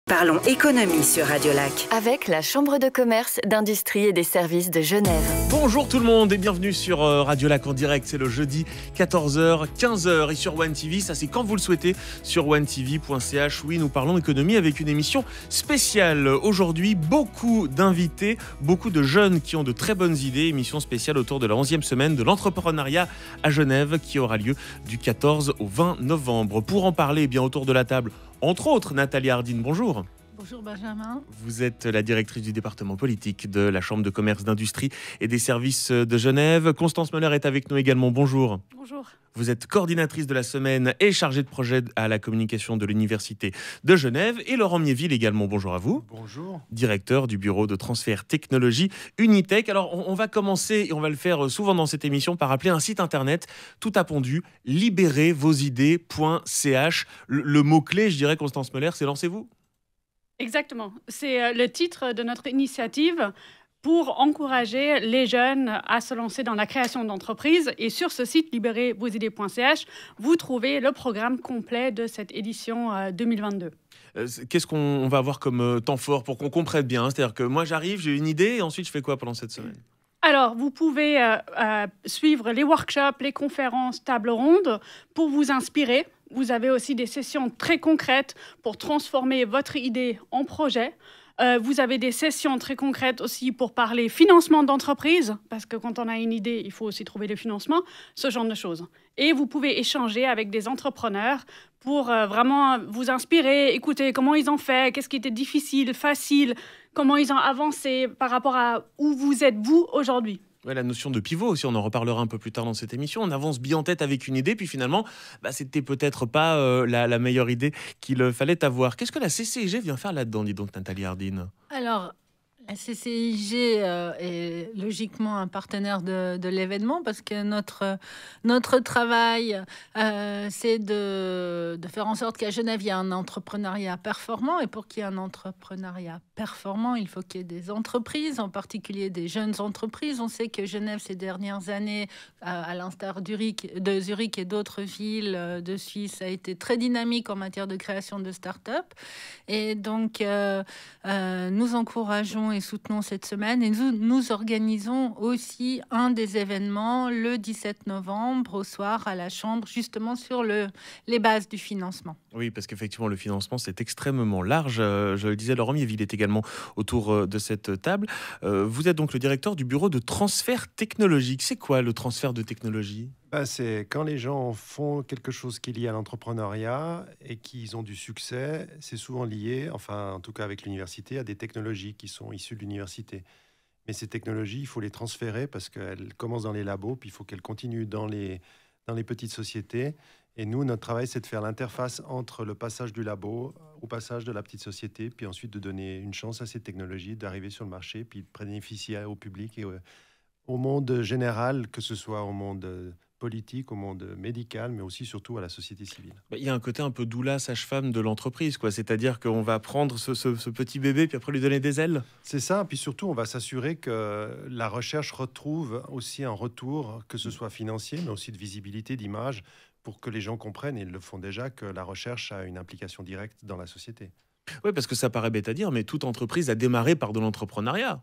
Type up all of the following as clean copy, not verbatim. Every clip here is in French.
Parlons économie sur Radio Lac. Avec la Chambre de commerce, d'industrie et des services de Genève. Bonjour tout le monde et bienvenue sur Radio Lac en direct. C'est le jeudi 14h, 15h et sur One TV. Ça, c'est quand vous le souhaitez sur onetv.ch. Oui, nous parlons économie avec une émission spéciale. Aujourd'hui, beaucoup d'invités, beaucoup de jeunes qui ont de très bonnes idées. Émission spéciale autour de la 11e semaine de l'entrepreneuriat à Genève qui aura lieu du 14 au 20 novembre. Pour en parler, bien autour de la table, entre autres, Nathalie Hardine, bonjour. Bonjour Benjamin. Vous êtes la directrice du département politique de la Chambre de commerce, d'industrie et des services de Genève. Constance Moller est avec nous également, bonjour. Bonjour. Vous êtes coordinatrice de la semaine et chargée de projet à la communication de l'Université de Genève. Et Laurent Miéville également, bonjour à vous. Bonjour. Directeur du bureau de transfert technologie Unitech. Alors on va commencer, et on va le faire souvent dans cette émission, par appeler un site internet tout a pondu, libérezvosidées.ch. Le mot-clé, je dirais, Constance Moller, c'est lancez-vous. Exactement. C'est le titre de notre initiative pour encourager les jeunes à se lancer dans la création d'entreprises. Et sur ce site, libérezvosidées.ch, vous trouvez le programme complet de cette édition 2022. Qu'est-ce qu'on va avoir comme temps fort pour qu'on comprenne bien, hein? C'est-à-dire que moi, j'arrive, j'ai une idée, et ensuite, je fais quoi pendant cette semaine ? Alors, vous pouvez suivre les workshops, les conférences, tables rondes pour vous inspirer. Vous avez aussi des sessions très concrètes pour transformer votre idée en projet. Vous avez des sessions très concrètes aussi pour parler financement d'entreprise, parce que quand on a une idée, il faut aussi trouver le financement, ce genre de choses. Et vous pouvez échanger avec des entrepreneurs pour vraiment vous inspirer, écouter comment ils ont fait, qu'est-ce qui était difficile, facile, comment ils ont avancé par rapport à où vous êtes vous aujourd'hui. Ouais, la notion de pivot aussi, on en reparlera un peu plus tard dans cette émission. On avance bien en tête avec une idée, puis finalement, c'était peut-être pas la meilleure idée qu'il fallait avoir. Qu'est-ce que la CCIG vient faire là-dedans, dis donc, Nathalie Hardine ? Alors, la CCIG est logiquement un partenaire de l'événement parce que notre travail, c'est de faire en sorte qu'à Genève, il y ait un entrepreneuriat performant. Et pour qu'il y ait un entrepreneuriat performant, il faut qu'il y ait des entreprises, en particulier des jeunes entreprises. On sait que Genève, ces dernières années, à l'instar de Zurich et d'autres villes de Suisse, a été très dynamique en matière de création de start-up. Et donc, nous encourageons et soutenons cette semaine et nous organisons aussi un des événements le 17 novembre au soir à la Chambre, justement sur les bases du financement. Oui, parce qu'effectivement, le financement, c'est extrêmement large. Je le disais, Laurent Miéville est également autour de cette table. Vous êtes donc le directeur du bureau de transfert technologique. C'est quoi le transfert de technologie ? C'est quand les gens font quelque chose qui est lié à l'entrepreneuriat et qu'ils ont du succès, c'est souvent lié, enfin en tout cas avec l'université, à des technologies qui sont issues de l'université. Mais ces technologies, il faut les transférer parce qu'elles commencent dans les labos, puis il faut qu'elles continuent dans les petites sociétés. Et nous, notre travail, c'est de faire l'interface entre le passage du labo au passage de la petite société, puis ensuite de donner une chance à ces technologies d'arriver sur le marché, puis de bénéficier au public et au monde général, que ce soit au monde politique, au monde médical, mais aussi surtout à la société civile. Il y a un côté un peu doula, sage-femme de l'entreprise, quoi. C'est-à-dire qu'on va prendre ce petit bébé puis après lui donner des ailes. C'est ça, puis surtout on va s'assurer que la recherche retrouve aussi un retour, que ce soit financier, mais aussi de visibilité, d'image, pour que les gens comprennent, et ils le font déjà, que la recherche a une implication directe dans la société. Oui, parce que ça paraît bête à dire, mais toute entreprise a démarré par de l'entrepreneuriat.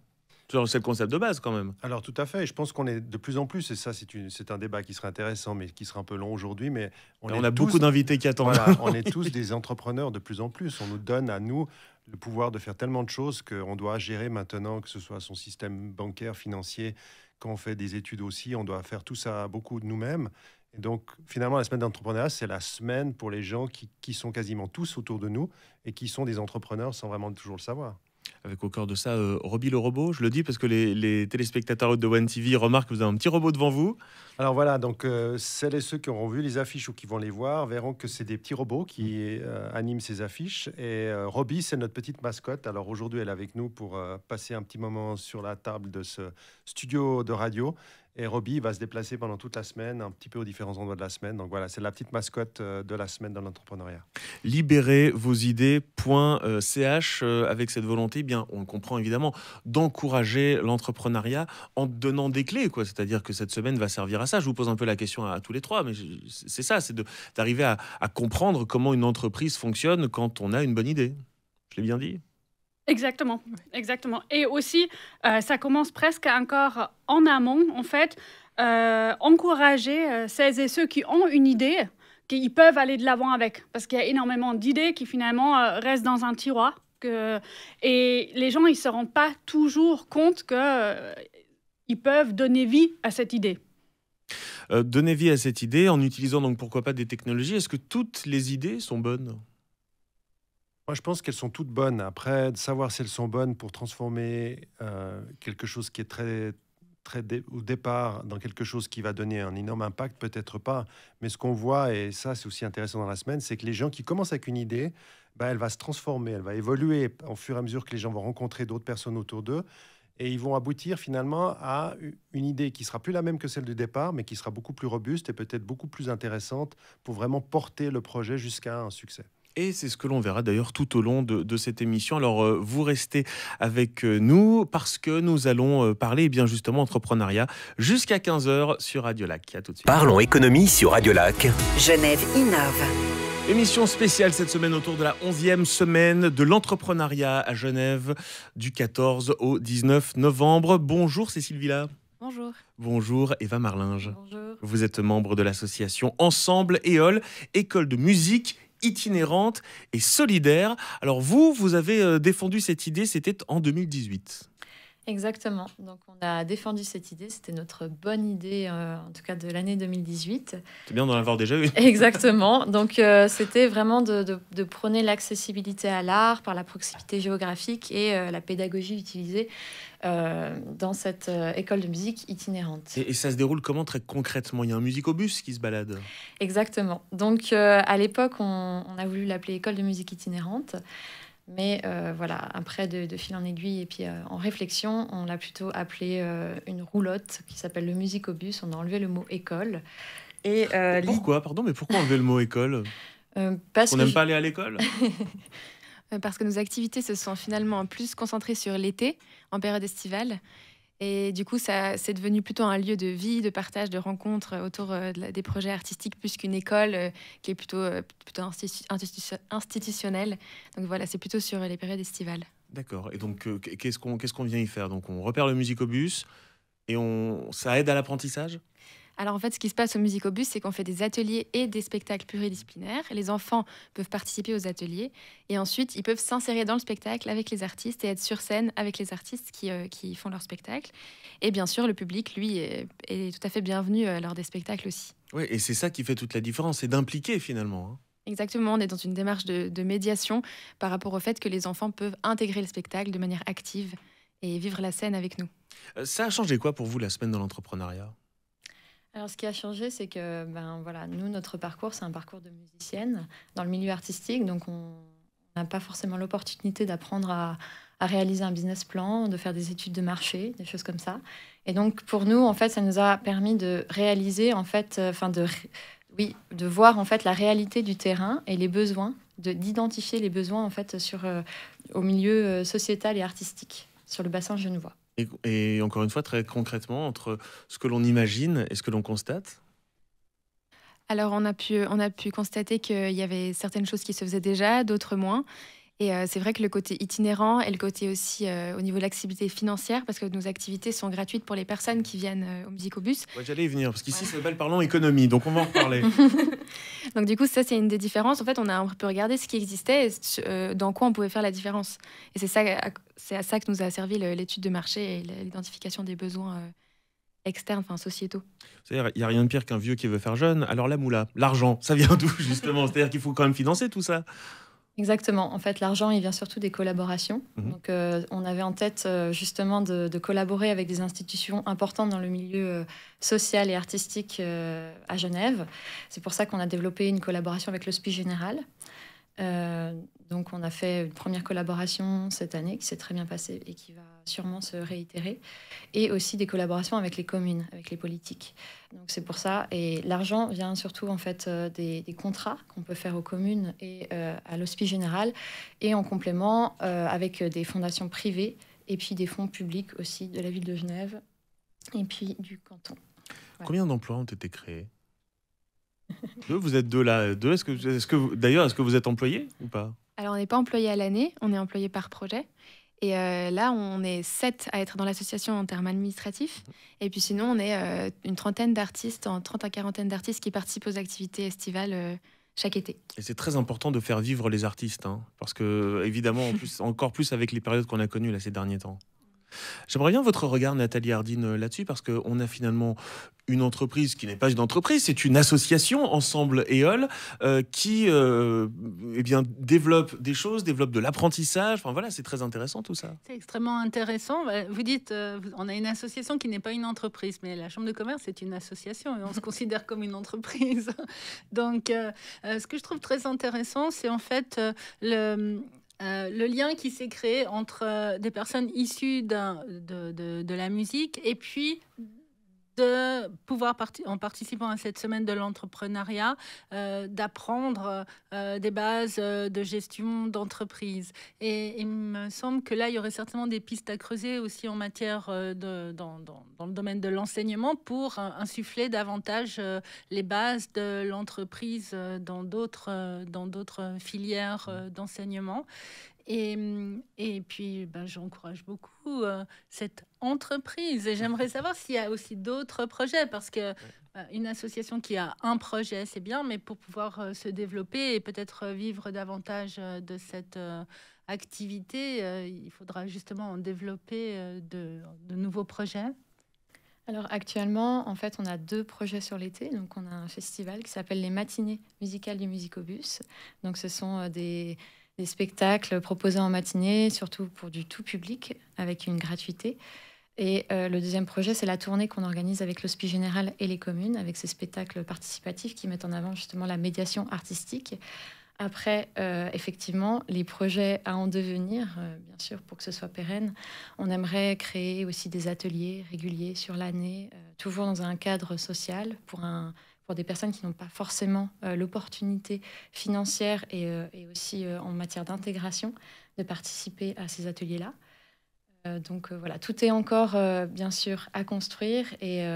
C'est le concept de base quand même. Alors tout à fait, et je pense qu'on est de plus en plus, et ça c'est un débat qui serait intéressant, mais qui sera un peu long aujourd'hui, mais on a beaucoup d'invités qui attendent. Voilà, on est tous des entrepreneurs de plus en plus, on nous donne à nous le pouvoir de faire tellement de choses qu'on doit gérer maintenant, que ce soit son système bancaire, financier, quand on fait des études aussi, on doit faire tout ça beaucoup de nous-mêmes. Et donc finalement la semaine d'entrepreneuriat, c'est la semaine pour les gens qui sont quasiment tous autour de nous et qui sont des entrepreneurs sans vraiment toujours le savoir. Avec au cœur de ça, Roby le robot, je le dis parce que les téléspectateurs de One TV remarquent que vous avez un petit robot devant vous. Alors voilà, donc celles et ceux qui auront vu les affiches ou qui vont les voir verront que c'est des petits robots qui animent ces affiches. Et Roby, c'est notre petite mascotte. Alors aujourd'hui, elle est avec nous pour passer un petit moment sur la table de ce studio de radio. Et Roby va se déplacer pendant toute la semaine, un petit peu aux différents endroits de la semaine. Donc voilà, c'est la petite mascotte de la semaine dans l'entrepreneuriat. Libérezvosidées.ch avec cette volonté, bien, on le comprend évidemment, d'encourager l'entrepreneuriat en donnant des clés, quoi. C'est-à-dire que cette semaine va servir à ça. Je vous pose un peu la question à tous les trois, mais c'est ça, c'est d'arriver à comprendre comment une entreprise fonctionne quand on a une bonne idée. Je l'ai bien dit? Exactement, exactement. Et aussi, ça commence presque encore en amont, en fait, encourager celles et ceux qui ont une idée, qu'ils peuvent aller de l'avant avec. Parce qu'il y a énormément d'idées qui finalement restent dans un tiroir. Et les gens, ils ne se rendent pas toujours compte qu'ils peuvent donner vie à cette idée. Donner vie à cette idée en utilisant donc pourquoi pas des technologies. Est-ce que toutes les idées sont bonnes? Moi, je pense qu'elles sont toutes bonnes. Après, de savoir si elles sont bonnes pour transformer quelque chose qui est au départ dans quelque chose qui va donner un énorme impact, peut-être pas. Mais ce qu'on voit, et ça c'est aussi intéressant dans la semaine, c'est que les gens qui commencent avec une idée, elle va se transformer, elle va évoluer au fur et à mesure que les gens vont rencontrer d'autres personnes autour d'eux. Et ils vont aboutir finalement à une idée qui sera plus la même que celle du départ, mais qui sera beaucoup plus robuste et peut-être beaucoup plus intéressante pour vraiment porter le projet jusqu'à un succès. Et c'est ce que l'on verra d'ailleurs tout au long de cette émission. Alors, vous restez avec nous parce que nous allons parler bien justement entrepreneuriat jusqu'à 15h sur Radio Lac. À tout de suite. Parlons économie sur Radio Lac. Genève innove. Émission spéciale cette semaine autour de la 11e semaine de l'entrepreneuriat à Genève du 14 au 19 novembre. Bonjour Cécile Villa. Bonjour. Bonjour Eva Marlinge. Bonjour. Vous êtes membre de l'association Ensemble EOL, école de musique itinérante et solidaire. Alors vous avez défendu cette idée, c'était en 2018. Exactement. Donc on a défendu cette idée, c'était notre bonne idée, en tout cas de l'année 2018. C'est bien d'en avoir déjà eu. Exactement. Donc c'était vraiment de prôner l'accessibilité à l'art par la proximité géographique et la pédagogie utilisée dans cette école de musique itinérante. Et ça se déroule comment très concrètement? Il y a un musicobus qui se balade. Exactement. Donc à l'époque, on a voulu l'appeler école de musique itinérante. Mais voilà, après de fil en aiguille et puis en réflexion, on l'a plutôt appelé une roulotte qui s'appelle le musicobus. On a enlevé le mot école. Et, pourquoi? Pardon, mais pourquoi enlever le mot école? Parce qu'on n'aime pas aller à l'école? Parce que nos activités se sont finalement plus concentrées sur l'été, en période estivale. Et du coup, c'est devenu plutôt un lieu de vie, de partage, de rencontres autour des projets artistiques, plus qu'une école qui est plutôt institutionnelle. Donc voilà, c'est plutôt sur les périodes estivales. D'accord. Et donc, qu'est-ce qu'on vient y faire? Donc, on repère le musicobus et ça aide à l'apprentissage? Alors en fait, ce qui se passe au musicobus, c'est qu'on fait des ateliers et des spectacles pluridisciplinaires. Les enfants peuvent participer aux ateliers et ensuite, ils peuvent s'insérer dans le spectacle avec les artistes et être sur scène avec les artistes qui font leur spectacle. Et bien sûr, le public, lui, est tout à fait bienvenu lors des spectacles aussi. Oui, et c'est ça qui fait toute la différence, c'est d'impliquer finalement. Hein. Exactement, on est dans une démarche de médiation par rapport au fait que les enfants peuvent intégrer le spectacle de manière active et vivre la scène avec nous. Ça a changé quoi pour vous la semaine de l'entrepreneuriat? Alors, ce qui a changé, c'est que voilà, nous, notre parcours, c'est un parcours de musicienne dans le milieu artistique. Donc, on n'a pas forcément l'opportunité d'apprendre à réaliser un business plan, de faire des études de marché, des choses comme ça. Et donc, pour nous, en fait, ça nous a permis de réaliser, en fait, de voir en fait la réalité du terrain et les besoins, d'identifier les besoins en fait au milieu sociétal et artistique sur le bassin genevois. Et encore une fois, très concrètement, entre ce que l'on imagine et ce que l'on constate? Alors, on a pu constater qu'il y avait certaines choses qui se faisaient déjà, d'autres moins. Et c'est vrai que le côté itinérant et le côté aussi au niveau de l'accessibilité financière, parce que nos activités sont gratuites pour les personnes qui viennent au musicobus. Ouais, j'allais y venir, parce qu'ici, c'est Parlons économie, donc on va en reparler. Donc du coup, ça, c'est une des différences. En fait, on a un peu regardé ce qui existait et dans quoi on pouvait faire la différence. Et c'est à ça que nous a servi l'étude de marché et l'identification des besoins externes, enfin sociétaux. C'est-à-dire, il n'y a rien de pire qu'un vieux qui veut faire jeune. Alors la moula, l'argent, ça vient d'où justement? C'est-à-dire qu'il faut quand même financer tout ça. Exactement. En fait, l'argent, il vient surtout des collaborations. Donc, on avait en tête justement de collaborer avec des institutions importantes dans le milieu social et artistique à Genève. C'est pour ça qu'on a développé une collaboration avec l'Hospice Général. Donc, on a fait une première collaboration cette année qui s'est très bien passée et qui va sûrement se réitérer. Et aussi des collaborations avec les communes, avec les politiques. Donc, c'est pour ça. Et l'argent vient surtout en fait des contrats qu'on peut faire aux communes et à l'Hospice Général. Et en complément avec des fondations privées et puis des fonds publics aussi de la ville de Genève et puis du canton. Voilà. Combien d'emplois ont été créés? Vous êtes deux là. Est-ce que vous êtes employé ou pas? Alors, on n'est pas employé à l'année, on est employé par projet. Et là, on est 7 à être dans l'association en termes administratifs. Et puis sinon, on est une trentaine d'artistes, en 30 à 40 d'artistes qui participent aux activités estivales chaque été. Et c'est très important de faire vivre les artistes, hein, parce que, évidemment, en plus, encore plus avec les périodes qu'on a connues là, ces derniers temps. J'aimerais bien votre regard, Nathalie Hardin, là-dessus, parce qu'on a finalement une entreprise qui n'est pas une entreprise, c'est une association, Ensemble EOL, qui développe des choses, développe de l'apprentissage. Enfin voilà, c'est très intéressant tout ça. C'est extrêmement intéressant. Vous dites, on a une association qui n'est pas une entreprise, mais la Chambre de commerce, c'est une association et on se considère comme une entreprise. Donc, ce que je trouve très intéressant, c'est en fait le lien qui s'est créé entre des personnes issues de la musique et puis de pouvoir, en participant à cette semaine de l'entrepreneuriat, d'apprendre des bases de gestion d'entreprise. Et il me semble que là, il y aurait certainement des pistes à creuser aussi en matière dans le domaine de l'enseignement pour insuffler davantage les bases de l'entreprise dans d'autres filières d'enseignement. Et puis, j'encourage beaucoup cette entreprise. Et j'aimerais savoir s'il y a aussi d'autres projets, parce que une association qui a un projet, c'est bien, mais pour pouvoir se développer et peut-être vivre davantage de cette activité, il faudra justement en développer de nouveaux projets. Alors actuellement, en fait, on a 2 projets sur l'été. Donc, on a un festival qui s'appelle les Matinées musicales du Musicobus. Donc, ce sont des spectacles proposés en matinée, surtout pour du tout public, avec une gratuité. Et le deuxième projet, c'est la tournée qu'on organise avec l'Hospice Général et les communes, avec ces spectacles participatifs qui mettent en avant justement la médiation artistique. Après, effectivement, les projets à en devenir, bien sûr, pour que ce soit pérenne, on aimerait créer aussi des ateliers réguliers sur l'année, toujours dans un cadre social, pour des personnes qui n'ont pas forcément l'opportunité financière et aussi en matière d'intégration de participer à ces ateliers-là. Donc voilà, tout est encore bien sûr à construire et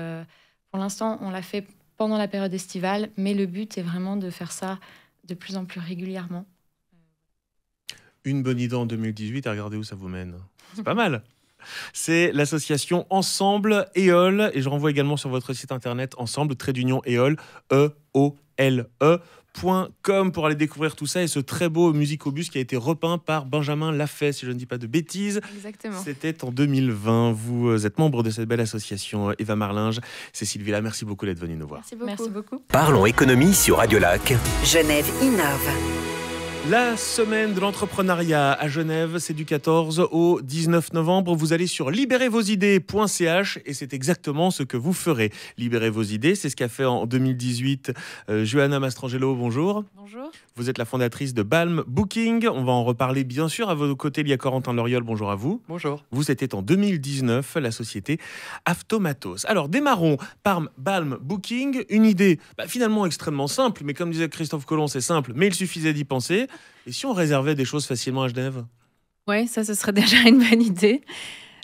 pour l'instant, on l'a fait pendant la période estivale, mais le but est vraiment de faire ça de plus en plus régulièrement. Une bonne idée en 2018, et regardez où ça vous mène. C'est pas mal. C'est l'association Ensemble EOL, et je renvoie également sur votre site internet ensemble-EOL, EOLE.com pour aller découvrir tout ça et ce très beau musicobus qui a été repeint par Benjamin Lafay, si je ne dis pas de bêtises. Exactement. C'était en 2020. Vous êtes membre de cette belle association. Eva Marlinge, Cécile Villa, merci beaucoup d'être venue nous voir. Merci beaucoup. Parlons économie sur Radio Lac. Genève innove. La semaine de l'entrepreneuriat à Genève, c'est du 14 au 19 novembre. Vous allez sur libérezvosidées.ch et c'est exactement ce que vous ferez. Libérez vos idées, c'est ce qu'a fait en 2018 Johanna Mastrangelo. Bonjour. Bonjour. Vous êtes la fondatrice de Balm Booking. On va en reparler bien sûr. À vos côtés, il y a Corentin Loriol. Bonjour à vous. Bonjour. Vous, c'était en 2019, la société Aftomatos. Alors, démarrons par Balm Booking. Une idée finalement extrêmement simple, mais comme disait Christophe Colomb, c'est simple, mais il suffisait d'y penser. Et si on réservait des choses facilement à Genève ? Oui, ça, ce serait déjà une bonne idée.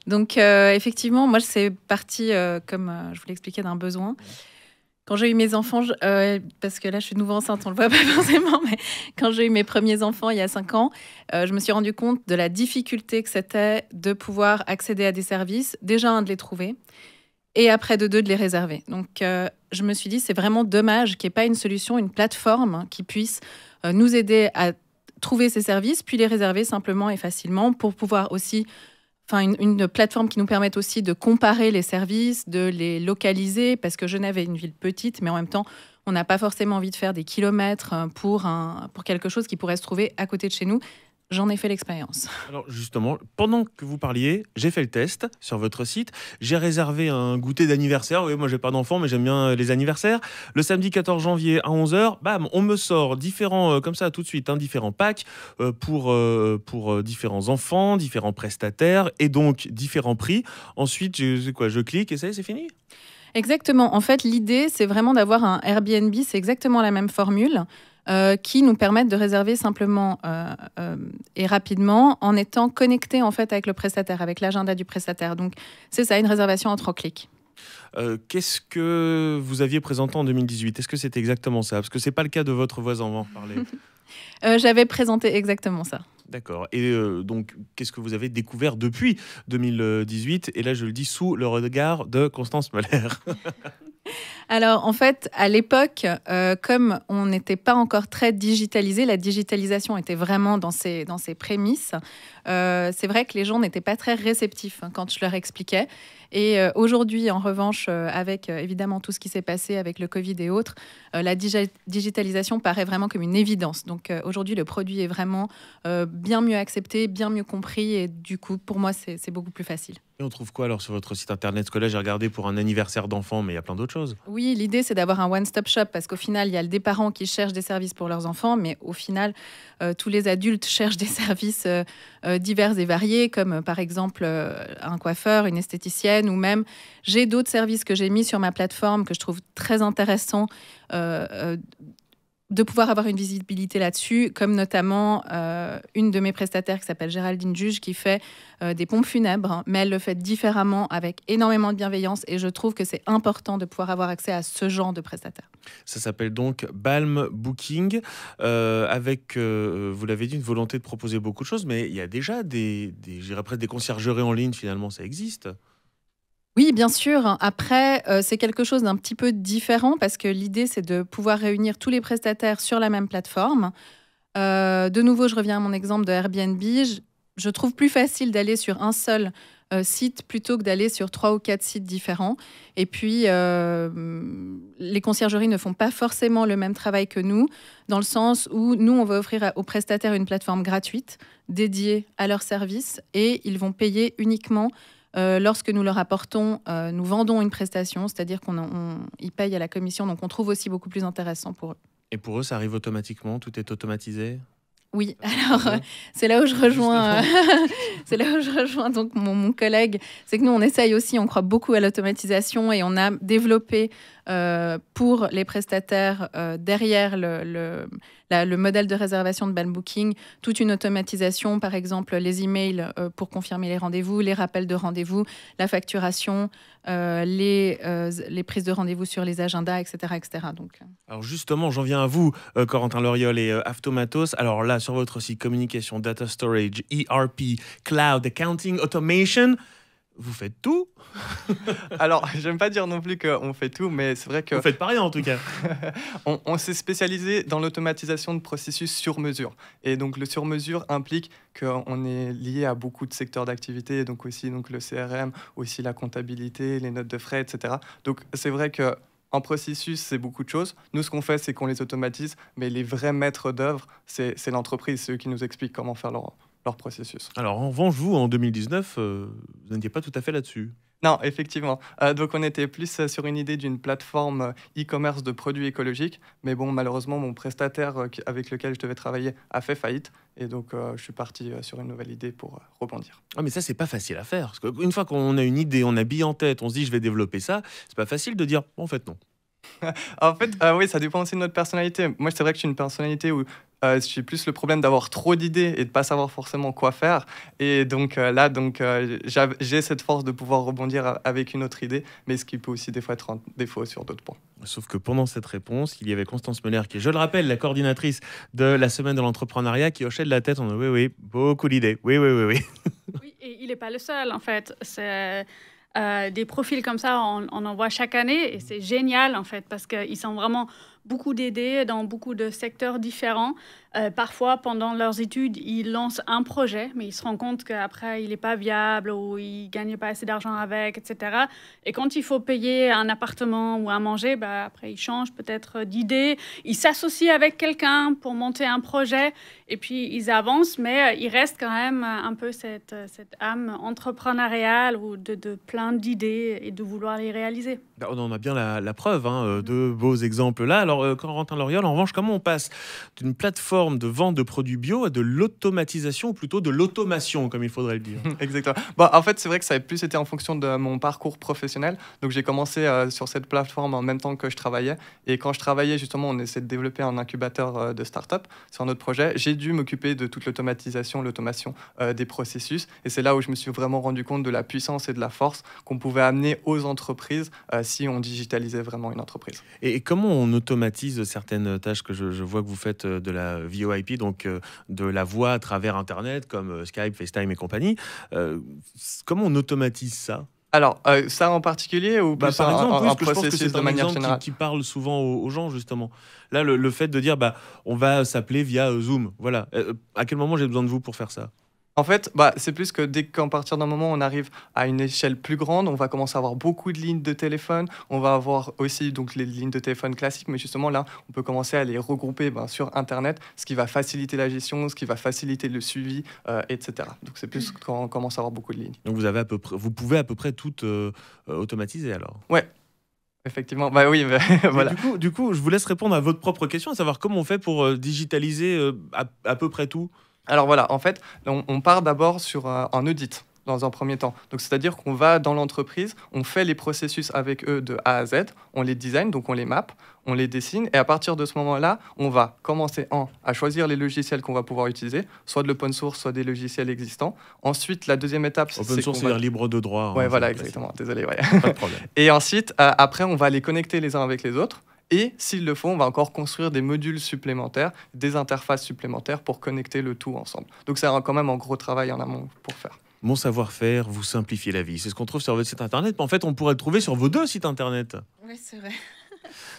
Donc, effectivement, moi, c'est parti, comme je vous l'expliquais, d'un besoin. Quand j'ai eu mes enfants, parce que là, je suis de nouveau enceinte, on ne le voit pas forcément, mais quand j'ai eu mes premiers enfants il y a 5 ans, je me suis rendu compte de la difficulté que c'était de pouvoir accéder à des services, déjà, de les trouver, et après, de 2, de les réserver. Donc, je me suis dit, c'est vraiment dommage qu'il n'y ait pas une solution, une plateforme qui puisse nous aider à trouver ces services, puis les réserver simplement et facilement pour pouvoir aussi... une plateforme qui nous permette aussi de comparer les services, de les localiser, parce que Genève est une ville petite, mais en même temps, on n'a pas forcément envie de faire des kilomètres pour quelque chose qui pourrait se trouver à côté de chez nous. J'en ai fait l'expérience. Alors justement, pendant que vous parliez, j'ai fait le test sur votre site. J'ai réservé un goûter d'anniversaire. Oui, moi, j'ai pas d'enfant, mais j'aime bien les anniversaires. Le samedi 14 janvier à 11h, bam, on me sort différents, comme ça tout de suite, différents packs pour différents enfants, différents prestataires et donc différents prix. Ensuite, je clique et ça y est, c'est fini ? Exactement. En fait, l'idée, c'est vraiment d'avoir un Airbnb. C'est exactement la même formule. Qui nous permettent de réserver simplement et rapidement en étant connectés en fait avec le prestataire, avec l'agenda du prestataire. Donc c'est ça, une réservation en 3 clics. Qu'est-ce que vous aviez présenté en 2018 ? Est-ce que c'était exactement ça ? Parce que ce n'est pas le cas de votre voisin, on va en reparler. J'avais présenté exactement ça. D'accord. Et donc, qu'est-ce que vous avez découvert depuis 2018 ? Et là, je le dis sous le regard de Constance Moller. Alors, en fait, à l'époque, comme on n'était pas encore très digitalisé, la digitalisation était vraiment dans ses prémices. C'est vrai que les gens n'étaient pas très réceptifs quand je leur expliquais. Et aujourd'hui, en revanche, avec évidemment tout ce qui s'est passé avec le Covid et autres, la digitalisation paraît vraiment comme une évidence. Donc aujourd'hui, le produit est vraiment bien mieux accepté, bien mieux compris. Et du coup, pour moi, c'est beaucoup plus facile. Et on trouve quoi alors sur votre site internet ? Parce que là, j'ai regardé pour un anniversaire d'enfant, mais il y a plein d'autres choses. Oui, l'idée, c'est d'avoir un one-stop shop parce qu'au final, il y a des parents qui cherchent des services pour leurs enfants, mais au final, tous les adultes cherchent des services divers et variés, comme par exemple un coiffeur, une esthéticienne, ou même j'ai d'autres services que j'ai mis sur ma plateforme que je trouve très intéressants de pouvoir avoir une visibilité là-dessus, comme notamment une de mes prestataires qui s'appelle Géraldine Juge, qui fait des pompes funèbres, mais elle le fait différemment, avec énormément de bienveillance, et je trouve que c'est important de pouvoir avoir accès à ce genre de prestataire. Ça s'appelle donc Balm Booking, avec, vous l'avez dit, une volonté de proposer beaucoup de choses, mais il y a déjà je dirais presque des conciergeries en ligne, finalement, ça existe. Oui, bien sûr. Après, c'est quelque chose d'un petit peu différent parce que l'idée, c'est de pouvoir réunir tous les prestataires sur la même plateforme. De nouveau, je reviens à mon exemple de Airbnb. Je trouve plus facile d'aller sur un seul site plutôt que d'aller sur 3 ou 4 sites différents. Et puis, les conciergeries ne font pas forcément le même travail que nous, dans le sens où nous, on va offrir aux prestataires une plateforme gratuite dédiée à leurs services et ils vont payer uniquement lorsque nous leur apportons, nous vendons une prestation, c'est-à-dire qu'ils payent à la commission, donc on trouve aussi beaucoup plus intéressant pour eux. Et pour eux, ça arrive automatiquement, tout est automatisé ? Oui, alors c'est là où je rejoins donc mon collègue, c'est que nous on essaye aussi, on croit beaucoup à l'automatisation et on a développé pour les prestataires derrière le modèle de réservation de Balm Booking, toute une automatisation, par exemple les emails pour confirmer les rendez-vous, les rappels de rendez-vous, la facturation, les prises de rendez-vous sur les agendas, etc. etc. Donc, alors justement, j'en viens à vous, Corentin Loriol et Aftomatos. Alors là, sur votre site communication, data storage, ERP, cloud, accounting, automation, vous faites tout ? Alors, j'aime pas dire non plus qu'on fait tout, mais c'est vrai que... Vous faites pas rien en tout cas. on s'est spécialisé dans l'automatisation de processus sur mesure. Et donc, le sur mesure implique qu'on est lié à beaucoup de secteurs d'activité, donc aussi donc, le CRM, aussi la comptabilité, les notes de frais, etc. Donc, c'est vrai que en processus, c'est beaucoup de choses. Nous, ce qu'on fait, c'est qu'on les automatise, mais les vrais maîtres d'œuvre, c'est l'entreprise, c'est eux qui nous expliquent comment faire leur processus. Alors, en revanche, vous, en 2019, vous n'étiez pas tout à fait là-dessus. Non, effectivement. Donc, on était plus sur une idée d'une plateforme e-commerce de produits écologiques. Mais bon, malheureusement, mon prestataire avec lequel je devais travailler a fait faillite. Et donc, je suis parti sur une nouvelle idée pour rebondir. Ah, mais ça, c'est pas facile à faire. Parce qu'une fois qu'on a une idée, on a bille en tête, on se dit, je vais développer ça, c'est pas facile de dire, bon, en fait, non. En fait, oui, ça dépend aussi de notre personnalité. Moi, c'est vrai que je suis une personnalité où j'ai plus le problème d'avoir trop d'idées et de pas savoir forcément quoi faire. Et donc là, j'ai cette force de pouvoir rebondir avec une autre idée, mais ce qui peut aussi des fois être un défaut sur d'autres points. Sauf que pendant cette réponse, il y avait Constance Moller, qui est, je le rappelle, la coordinatrice de la Semaine de l'entrepreneuriat, qui hochait de la tête en disant oui, beaucoup d'idées. Oui. Oui, et il n'est pas le seul, en fait. C'est... des profils comme ça, on en voit chaque année et c'est génial en fait parce qu'ils sont vraiment beaucoup d'idées dans beaucoup de secteurs différents. Parfois, pendant leurs études, ils lancent un projet, mais ils se rendent compte qu'après, il n'est pas viable ou ils ne gagnent pas assez d'argent avec, etc. Et quand il faut payer un appartement ou à manger, après, ils changent peut-être d'idée. Ils s'associent avec quelqu'un pour monter un projet et puis ils avancent, mais il reste quand même un peu cette âme entrepreneuriale ou de plein d'idées et de vouloir les réaliser. On en a bien la preuve de beaux exemples là. Alors, Corentin Loriol, en revanche, comment on passe d'une plateforme plateforme de vente de produits bio à de l'automatisation, ou plutôt de l'automation, comme il faudrait le dire. Exactement. Bon, en fait, c'est vrai que ça a plus été en fonction de mon parcours professionnel. Donc, j'ai commencé sur cette plateforme en même temps que je travaillais. Et quand je travaillais, justement, on essaie de développer un incubateur de start-up sur notre projet. J'ai dû m'occuper de toute l'automation des processus. Et c'est là où je me suis vraiment rendu compte de la puissance et de la force qu'on pouvait amener aux entreprises si on digitalisait vraiment une entreprise. Et comment on automatise certaines tâches que je vois que vous faites de la VoIP, donc de la voix à travers Internet, comme Skype, FaceTime et compagnie. Comment on automatise ça ? Alors, ça en particulier ou plus par exemple, un que je pense que processus c'est de un manière exemple générale qui parle souvent aux gens, justement. Là, le fait de dire, on va s'appeler via Zoom. Voilà. À quel moment j'ai besoin de vous pour faire ça ? En fait, c'est plus que dès qu'à partir d'un moment on arrive à une échelle plus grande, on va commencer à avoir beaucoup de lignes de téléphone. On va avoir aussi donc les lignes de téléphone classiques, mais justement là, on peut commencer à les regrouper sur Internet, ce qui va faciliter la gestion, ce qui va faciliter le suivi, etc. Donc c'est plus quand on commence à avoir beaucoup de lignes. Donc vous pouvez à peu près tout automatiser alors ? Ouais. Effectivement, oui, voilà. Du coup, je vous laisse répondre à votre propre question, à savoir comment on fait pour digitaliser à peu près tout. Alors voilà, en fait, on part d'abord sur un audit dans un premier temps. Donc c'est-à-dire qu'on va dans l'entreprise, on fait les processus avec eux de A à Z, on les design, donc on les map, on les dessine, et à partir de ce moment-là, on va commencer à choisir les logiciels qu'on va pouvoir utiliser, soit de l'open source, soit des logiciels existants. Ensuite, la deuxième étape, open source, c'est-à-dire libre de droit. Ouais, voilà, exactement. Désolé, ouais. Pas de problème. Et ensuite, après, on va les connecter les uns avec les autres. Et s'il le faut, on va encore construire des modules supplémentaires, des interfaces supplémentaires pour connecter le tout ensemble. Donc c'est quand même un gros travail en amont pour faire. Mon savoir-faire vous simplifie la vie. C'est ce qu'on trouve sur votre site internet. Mais en fait, on pourrait le trouver sur vos 2 sites internet. Oui, c'est vrai.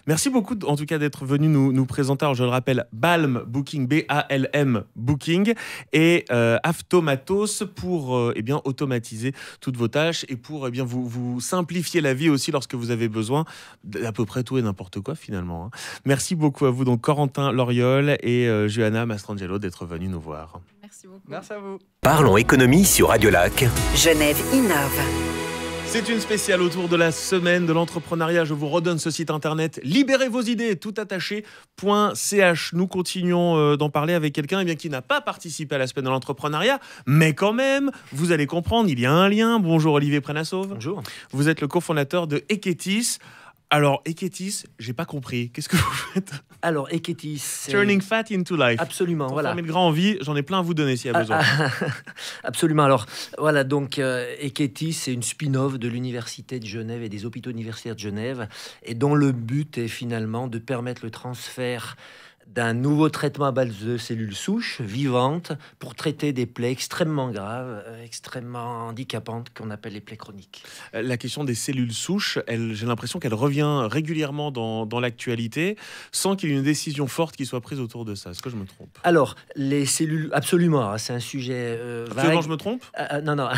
Merci beaucoup, en tout cas, d'être venu nous présenter. Alors, je le rappelle, Balm Booking, B-A-L-M Booking, et Aftomatos pour automatiser toutes vos tâches et pour vous simplifier la vie aussi lorsque vous avez besoin d'à peu près tout et n'importe quoi, finalement. Merci beaucoup à vous, donc Corentin Loriol et Johanna Mastrangelo, d'être venus nous voir. Merci beaucoup. Merci à vous. Parlons économie sur Radio Lac. Genève innove. C'est une spéciale autour de la semaine de l'entrepreneuriat. Je vous redonne ce site internet libérez vos idées toutattaché.ch. Nous continuons d'en parler avec quelqu'un qui n'a pas participé à la semaine de l'entrepreneuriat, mais quand même, vous allez comprendre, il y a un lien. Bonjour Olivier Prenassov. Bonjour. Vous êtes le cofondateur de Eketis. Alors, Eketis, j'ai pas compris. Qu'est-ce que vous faites ? Alors, Eketis, c'est... Turning fat into life. Absolument, voilà. Transformer le gras en vie, j'en ai plein à vous donner s'il y a besoin. Absolument. Alors, voilà, donc Eketis, c'est une spin-off de l'Université de Genève et des hôpitaux universitaires de Genève, et dont le but est finalement de permettre le transfert d'un nouveau traitement à base de cellules souches vivantes pour traiter des plaies extrêmement graves, extrêmement handicapantes, qu'on appelle les plaies chroniques. La question des cellules souches, j'ai l'impression qu'elle revient régulièrement dans l'actualité, sans qu'il y ait une décision forte qui soit prise autour de ça. Est-ce que je me trompe ? Alors, les cellules, absolument, c'est un sujet vague. Je me trompe ? Non. Non,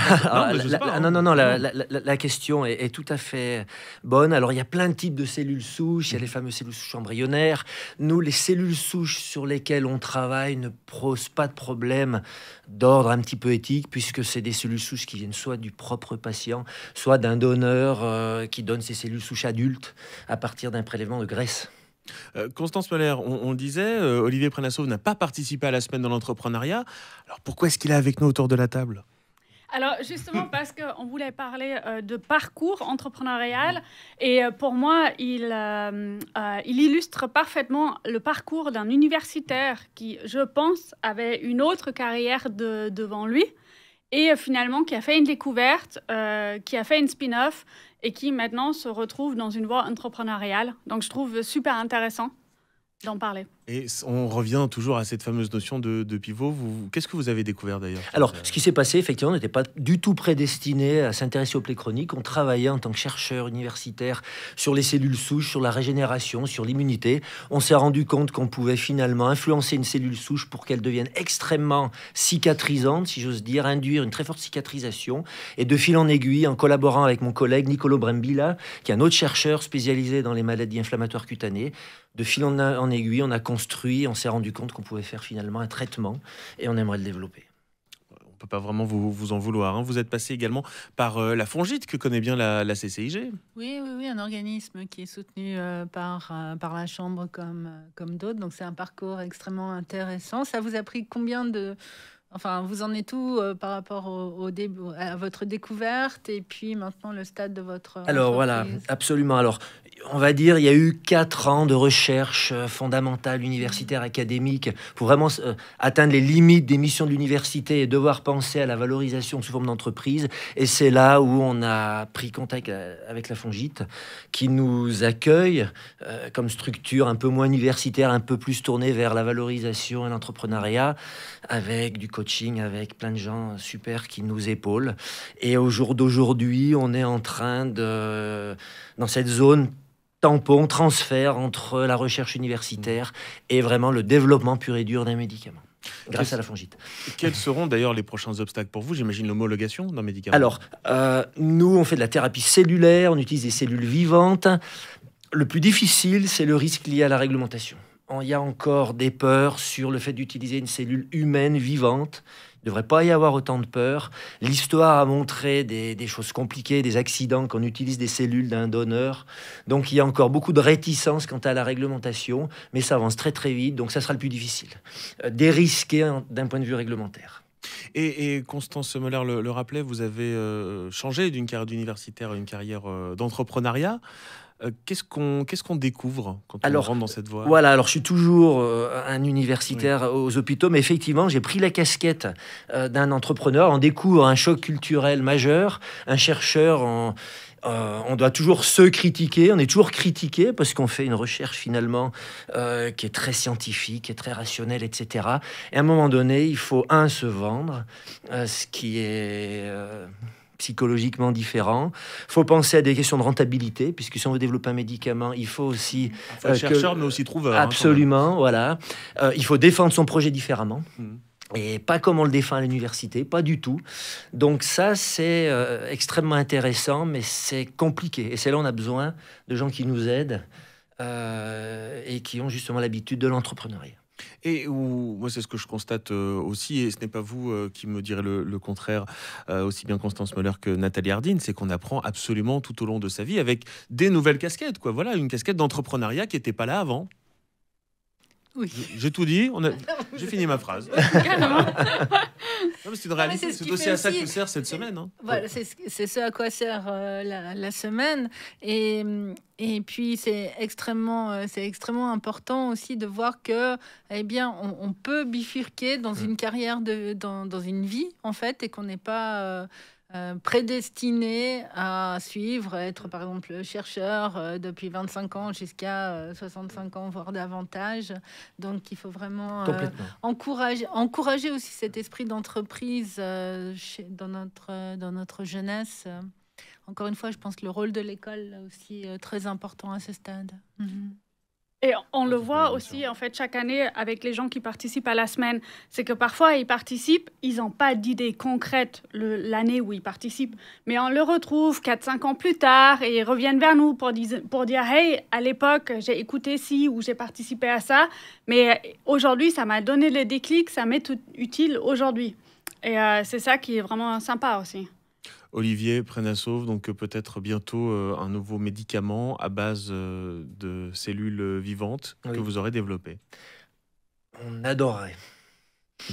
la question est tout à fait bonne. Alors, il y a plein de types de cellules souches. Il y a les fameuses cellules souches embryonnaires. Nous, les cellules souches sur lesquelles on travaille ne posent pas de problème d'ordre un petit peu éthique, puisque c'est des cellules souches qui viennent soit du propre patient, soit d'un donneur qui donne ses cellules souches adultes à partir d'un prélèvement de graisse. Constance Muller, on le disait, Olivier Prenassov n'a pas participé à la semaine de l'entrepreneuriat. Alors pourquoi est-ce qu'il est avec nous autour de la table ? Alors justement parce qu'on voulait parler de parcours entrepreneurial et pour moi il illustre parfaitement le parcours d'un universitaire qui, je pense, avait une autre carrière devant lui et finalement qui a fait une découverte, qui a fait une spin-off et qui maintenant se retrouve dans une voie entrepreneuriale. Donc je trouve super intéressant d'en parler. Et on revient toujours à cette fameuse notion de pivot. Qu'est-ce que vous avez découvert d'ailleurs ? Alors, ce qui s'est passé, effectivement, on n'était pas du tout prédestiné à s'intéresser aux plaies chroniques. On travaillait en tant que chercheur universitaire sur les cellules souches, sur la régénération, sur l'immunité. On s'est rendu compte qu'on pouvait finalement influencer une cellule souche pour qu'elle devienne extrêmement cicatrisante, si j'ose dire, induire une très forte cicatrisation. Et de fil en aiguille, en collaborant avec mon collègue Nicolo Brembilla, qui est un autre chercheur spécialisé dans les maladies inflammatoires cutanées, de fil en aiguille, on a construit, on s'est rendu compte qu'on pouvait faire finalement un traitement et on aimerait le développer. peut pas vraiment vous en vouloir, hein. Vous êtes passé également par la FONGIP, que connaît bien la CCIG. Oui, un organisme qui est soutenu par la Chambre comme d'autres. Donc, c'est un parcours extrêmement intéressant. Ça vous a pris combien de... Enfin, vous en êtes où par rapport à votre découverte et puis maintenant le stade de votre Alors voilà, entreprise? absolument. Alors, on va dire, il y a eu 4 ans de recherche fondamentale, universitaire, académique, pour vraiment atteindre les limites des missions de l'université et devoir penser à la valorisation sous forme d'entreprise. Et c'est là où on a pris contact avec la FONGIP, qui nous accueille comme structure un peu moins universitaire, un peu plus tournée vers la valorisation et l'entrepreneuriat, avec du coaching, avec plein de gens super qui nous épaulent. Et au jour d'aujourd'hui, on est en train dans cette zone tampon, transfert entre la recherche universitaire et vraiment le développement pur et dur d'un médicament, grâce à la FONGIP. Quels seront d'ailleurs les prochains obstacles pour vous? J'imagine l'homologation d'un médicament. Alors, nous, on fait de la thérapie cellulaire, on utilise des cellules vivantes. Le plus difficile, c'est le risque lié à la réglementation. Il y a encore des peurs sur le fait d'utiliser une cellule humaine vivante. Il ne devrait pas y avoir autant de peur. L'histoire a montré des choses compliquées, des accidents, qu'on utilise des cellules d'un donneur. Donc il y a encore beaucoup de réticence quant à la réglementation, mais ça avance très très vite, donc ça sera le plus difficile. Dérisqué d'un point de vue réglementaire. Et Constance Moller le rappelait, vous avez changé d'une carrière d'universitaire à une carrière d'entrepreneuriat. Qu'est-ce qu'on découvre quand on rentre dans cette voie? Voilà, alors je suis toujours un universitaire aux hôpitaux, mais effectivement, j'ai pris la casquette d'un entrepreneur. On découvre un choc culturel majeur. Un chercheur, on doit toujours se critiquer, on est toujours critiqué parce qu'on fait une recherche finalement qui est très scientifique, qui est très rationnelle, etc. Et à un moment donné, il faut, se vendre, ce qui est... psychologiquement différent. Il faut penser à des questions de rentabilité, puisque si on veut développer un médicament, il faut aussi... Il faut être chercheur, mais aussi trouveur. Absolument, voilà. Il faut défendre son projet différemment. Et pas comme on le défend à l'université, pas du tout. Donc ça, c'est extrêmement intéressant, mais c'est compliqué. Et c'est là où on a besoin de gens qui nous aident et qui ont justement l'habitude de l'entrepreneuriat. Et moi, c'est ce que je constate aussi, et ce n'est pas vous qui me direz le contraire, aussi bien Constance Moller que Nathalie Hardin, c'est qu'on apprend absolument tout au long de sa vie avec des nouvelles casquettes, quoi. Voilà, une casquette d'entrepreneuriat qui n'était pas là avant. Oui. J'ai tout dit, j'ai fini ma phrase. C'est une réalité, c'est aussi à ça que sert cette semaine. Hein. Voilà, c'est ce à quoi sert la semaine. Et puis, c'est extrêmement important aussi de voir que, eh bien, on peut bifurquer dans une carrière, dans une vie, en fait, et qu'on n'est pas... prédestiné à suivre, être par exemple chercheur depuis 25 ans jusqu'à 65 ans, voire davantage. Donc il faut vraiment encourager aussi cet esprit d'entreprise dans notre jeunesse. Encore une fois, je pense que le rôle de l'école est aussi très important à ce stade. Et on le voit aussi, en fait, chaque année avec les gens qui participent à la semaine. C'est que parfois, ils participent, ils n'ont pas d'idée concrète l'année où ils participent. Mais on le retrouve 4-5 ans plus tard et ils reviennent vers nous pour dire « Hey, à l'époque, j'ai écouté ci ou j'ai participé à ça. Mais aujourd'hui, ça m'a donné le déclic, ça m'est utile aujourd'hui. » Et c'est ça qui est vraiment sympa aussi. Olivier Prenassov, donc peut-être bientôt un nouveau médicament à base de cellules vivantes que vous aurez développé. On adorerait.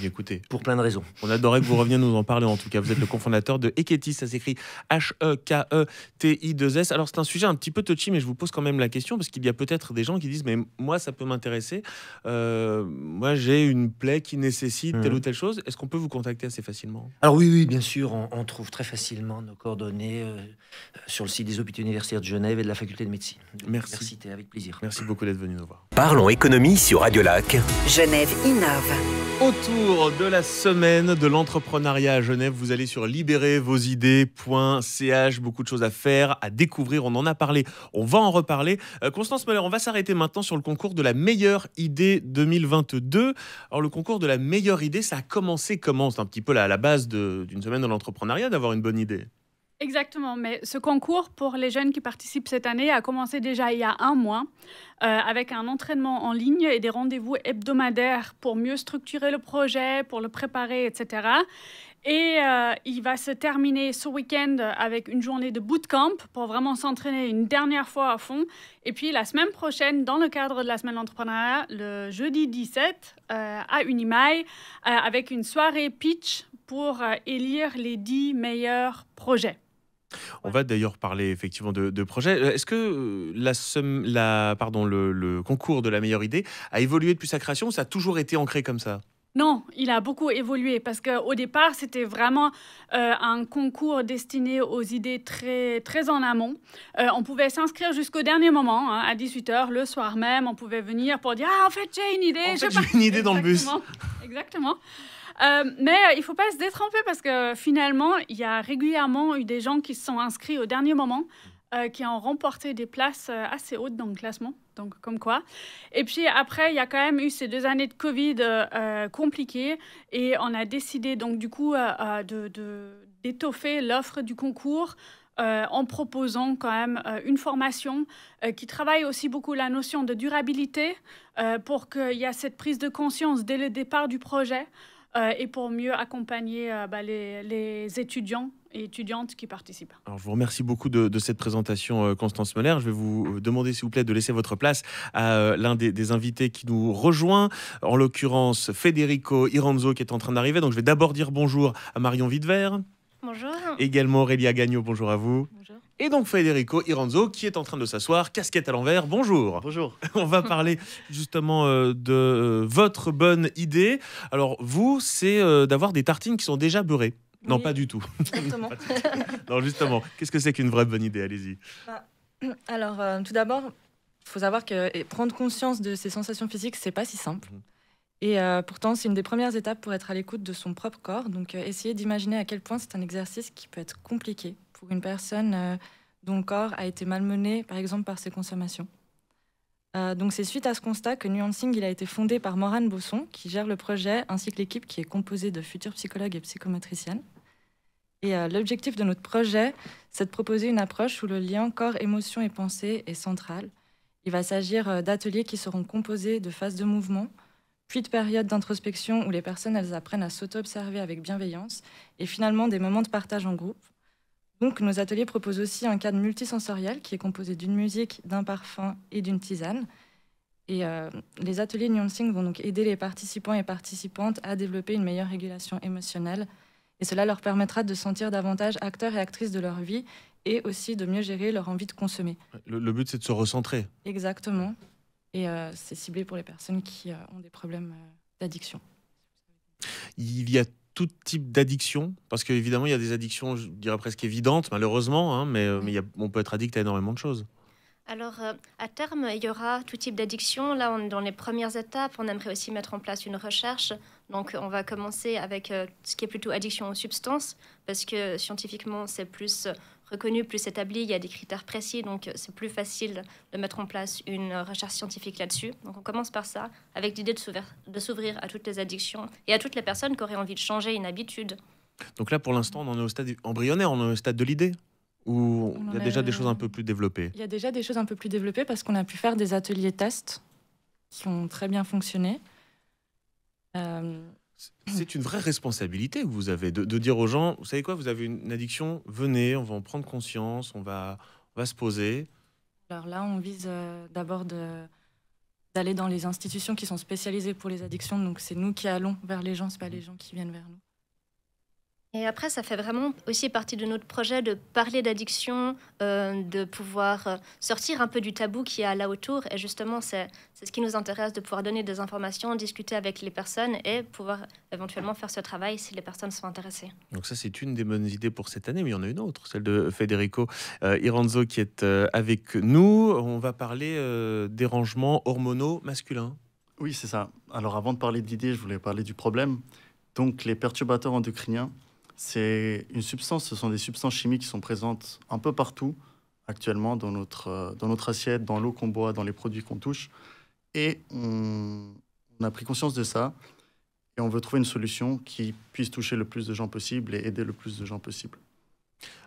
Écoutez, pour plein de raisons. On adorait que vous reveniez nous en parler. En tout cas, vous êtes le cofondateur de Heketis, ça s'écrit H-E-K-E-T-I-2-S. Alors, c'est un sujet un petit peu touchy, mais je vous pose quand même la question parce qu'il y a peut-être des gens qui disent mais moi, ça peut m'intéresser. Moi, j'ai une plaie qui nécessite telle ou telle chose. Est-ce qu'on peut vous contacter assez facilement? Alors oui, bien sûr. On trouve très facilement nos coordonnées sur le site des hôpitaux universitaires de Genève et de la faculté de médecine. Merci. Avec plaisir. Merci beaucoup d'être venu nous voir. Parlons économie sur Radio Lac. Genève innove. Autour de la semaine de l'entrepreneuriat à Genève, vous allez sur libérezvosidées.ch. Beaucoup de choses à faire, à découvrir. On en a parlé, on va en reparler. Constance Moller, on va s'arrêter maintenant sur le concours de la meilleure idée 2022. Alors le concours de la meilleure idée, ça a commencé comment? C'est un petit peu la base d'une semaine de l'entrepreneuriat d'avoir une bonne idée. Exactement, mais ce concours pour les jeunes qui participent cette année a commencé déjà il y a 1 mois avec un entraînement en ligne et des rendez-vous hebdomadaires pour mieux structurer le projet, pour le préparer, etc. Et il va se terminer ce week-end avec une journée de bootcamp pour vraiment s'entraîner une dernière fois à fond. Et puis la semaine prochaine, dans le cadre de la semaine d'entrepreneuriat, le jeudi 17 à Unimail, avec une soirée pitch pour élire les 10 meilleurs projets. On va d'ailleurs parler effectivement de projets. Est-ce que le concours de la meilleure idée a évolué depuis sa création ou ça a toujours été ancré comme ça ? Non, il a beaucoup évolué parce qu'au départ, c'était vraiment un concours destiné aux idées très, très en amont. On pouvait s'inscrire jusqu'au dernier moment, à 18h, le soir même. On pouvait venir pour dire « Ah, en fait, j'ai une idée. » j'ai une idée dans le bus. Exactement. Mais il ne faut pas se détromper parce que finalement, il y a régulièrement eu des gens qui se sont inscrits au dernier moment, qui ont remporté des places assez hautes dans le classement. Donc, comme quoi. Et puis après, il y a quand même eu ces 2 années de Covid compliquées et on a décidé donc du coup d'étoffer l'offre du concours en proposant quand même une formation qui travaille aussi beaucoup la notion de durabilité pour qu'il y ait cette prise de conscience dès le départ du projet et pour mieux accompagner les étudiants et étudiantes qui participent. Alors, je vous remercie beaucoup de cette présentation, Constance Moller. Je vais vous demander, s'il vous plaît, de laisser votre place à l'un des invités qui nous rejoint, en l'occurrence Federico Iranzo, qui est en train d'arriver. Donc, je vais d'abord dire bonjour à Marion Wittwer. Bonjour. Également Aurélia Gagnon, bonjour à vous. Bonjour. Et donc Federico Iranzo, qui est en train de s'asseoir, casquette à l'envers, bonjour. Bonjour. On va parler justement de votre bonne idée. Alors, vous, c'est d'avoir des tartines qui sont déjà beurrées. Non, pas du tout. Exactement. Non, justement, qu'est-ce que c'est qu'une vraie bonne idée? Allez-y. Alors, tout d'abord, il faut savoir que prendre conscience de ses sensations physiques, c'est pas si simple. Et pourtant, c'est une des premières étapes pour être à l'écoute de son propre corps. Donc, essayer d'imaginer à quel point c'est un exercice qui peut être compliqué pour une personne dont le corps a été malmené, par exemple, par ses consommations. Donc, c'est suite à ce constat que Nuancing il a été fondé par Morane Bosson, qui gère le projet, ainsi que l'équipe qui est composée de futurs psychologues et psychomotriciennes. Et l'objectif de notre projet, c'est de proposer une approche où le lien corps, émotion et pensée est central. Il va s'agir d'ateliers qui seront composés de phases de mouvement, puis de périodes d'introspection où les personnes elles apprennent à s'auto-observer avec bienveillance, et finalement des moments de partage en groupe. Donc nos ateliers proposent aussi un cadre multisensoriel qui est composé d'une musique, d'un parfum et d'une tisane. Et les ateliers Nuancing vont donc aider les participants et participantes à développer une meilleure régulation émotionnelle. Et cela leur permettra de se sentir davantage acteurs et actrices de leur vie et aussi de mieux gérer leur envie de consommer. Le but, c'est de se recentrer. Exactement. Et c'est ciblé pour les personnes qui ont des problèmes d'addiction. Il y a tout type d'addiction, parce qu'évidemment, il y a des addictions, je dirais presque évidentes, malheureusement, hein, mais on peut être addict à énormément de choses. Alors, à terme, il y aura tout type d'addiction. Là, on est dans les premières étapes. On aimerait aussi mettre en place une recherche. Donc, on va commencer avec ce qui est plutôt addiction aux substances, parce que scientifiquement, c'est plus reconnu, plus établi. Il y a des critères précis, donc c'est plus facile de mettre en place une recherche scientifique là-dessus. Donc, on commence par ça, avec l'idée de s'ouvrir à toutes les addictions et à toutes les personnes qui auraient envie de changer une habitude. Donc là, pour l'instant, on en est au stade embryonnaire, on est au stade de l'idée. Ou il y a déjà des choses un peu plus développées? Il y a déjà des choses un peu plus développées parce qu'on a pu faire des ateliers tests qui ont très bien fonctionné. C'est une vraie responsabilité que vous avez de dire aux gens, vous savez quoi, vous avez une addiction, venez, on va en prendre conscience, on va se poser. Alors là, on vise d'abord d'aller dans les institutions qui sont spécialisées pour les addictions. Donc c'est nous qui allons vers les gens, c'est pas les gens qui viennent vers nous. Et après, ça fait vraiment aussi partie de notre projet de parler d'addiction, de pouvoir sortir un peu du tabou qu'il y a là autour. Et justement, c'est ce qui nous intéresse, de pouvoir donner des informations, discuter avec les personnes et pouvoir éventuellement faire ce travail si les personnes sont intéressées. Donc ça, c'est une des bonnes idées pour cette année, mais il y en a une autre, celle de Federico Iranzo qui est avec nous. On va parler des rangements hormonaux masculins. Oui, c'est ça. Alors avant de parler de l'idée, je voulais parler du problème. Donc les perturbateurs endocriniens, c'est une substance, ce sont des substances chimiques qui sont présentes un peu partout actuellement dans notre assiette, dans l'eau qu'on boit, dans les produits qu'on touche. Et on a pris conscience de ça et on veut trouver une solution qui puisse toucher le plus de gens possible et aider le plus de gens possible.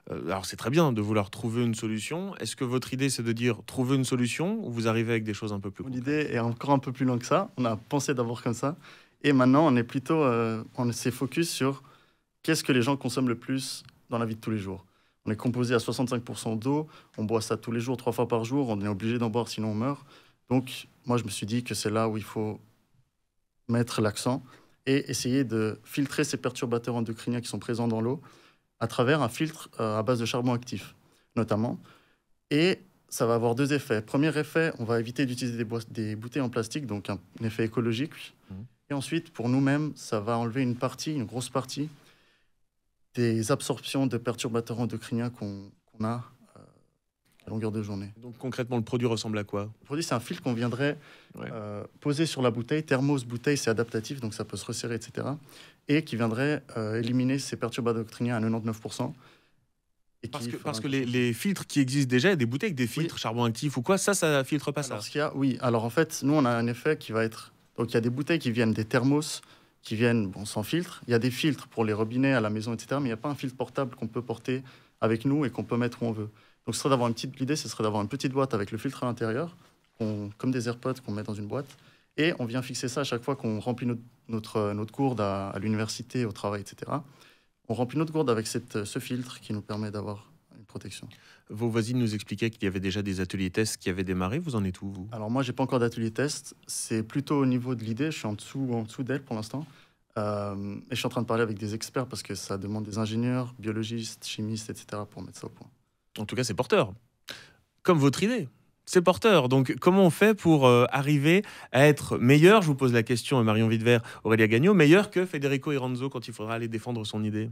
Alors c'est très bien de vouloir trouver une solution. Est-ce que votre idée c'est de dire trouver une solution ou vous arrivez avec des choses un peu plus concrètes? L'idée est encore un peu plus loin que ça. On a pensé d'abord comme ça. Et maintenant on est plutôt, on s'est focus sur qu'est-ce que les gens consomment le plus dans la vie de tous les jours. On est composé à 65% d'eau, on boit ça tous les jours, 3 fois par jour, on est obligé d'en boire sinon on meurt. Donc moi je me suis dit que c'est là où il faut mettre l'accent et essayer de filtrer ces perturbateurs endocriniens qui sont présents dans l'eau à travers un filtre à base de charbon actif, notamment. Et ça va avoir 2 effets. Premier effet, on va éviter d'utiliser des bouteilles en plastique, donc un effet écologique. Et ensuite, pour nous-mêmes, ça va enlever une grosse partie des absorptions de perturbateurs endocriniens qu'on a à longueur de journée. Donc concrètement, le produit ressemble à quoi? Le produit, c'est un filtre qu'on viendrait poser sur la bouteille. Thermos bouteille, c'est adaptatif, donc ça peut se resserrer, etc. Et qui viendrait éliminer ces perturbateurs endocriniens à 99%. Parce que les filtres qui existent déjà, il y a des bouteilles avec des filtres charbon actif ou quoi, ça filtre pas ça. Oui, alors en fait, nous, on a un effet qui va être... Donc il y a des bouteilles qui viennent des thermos, qui viennent sans filtre. Il y a des filtres pour les robinets à la maison, etc. Mais il n'y a pas un filtre portable qu'on peut porter avec nous et qu'on peut mettre où on veut. Donc l'idée, ce serait d'avoir une petite boîte avec le filtre à l'intérieur, comme des AirPods qu'on met dans une boîte. Et on vient fixer ça à chaque fois qu'on remplit notre gourde à l'université, au travail, etc. On remplit notre gourde avec ce filtre qui nous permet d'avoir une protection. Vos voisines nous expliquaient qu'il y avait déjà des ateliers tests qui avaient démarré. Vous en êtes où, vous? Alors moi, j'ai pas encore d'atelier test. C'est plutôt au niveau de l'idée. Je suis en dessous d'elle pour l'instant. Et je suis en train de parler avec des experts parce que ça demande des ingénieurs, biologistes, chimistes, etc. pour mettre ça au point. En tout cas, c'est porteur. Comme votre idée. C'est porteur. Donc, comment on fait pour arriver à être meilleur? Je vous pose la question, Marion Wittwer, Aurélia Gagnon, meilleur que Federico Iranzo quand il faudra aller défendre son idée?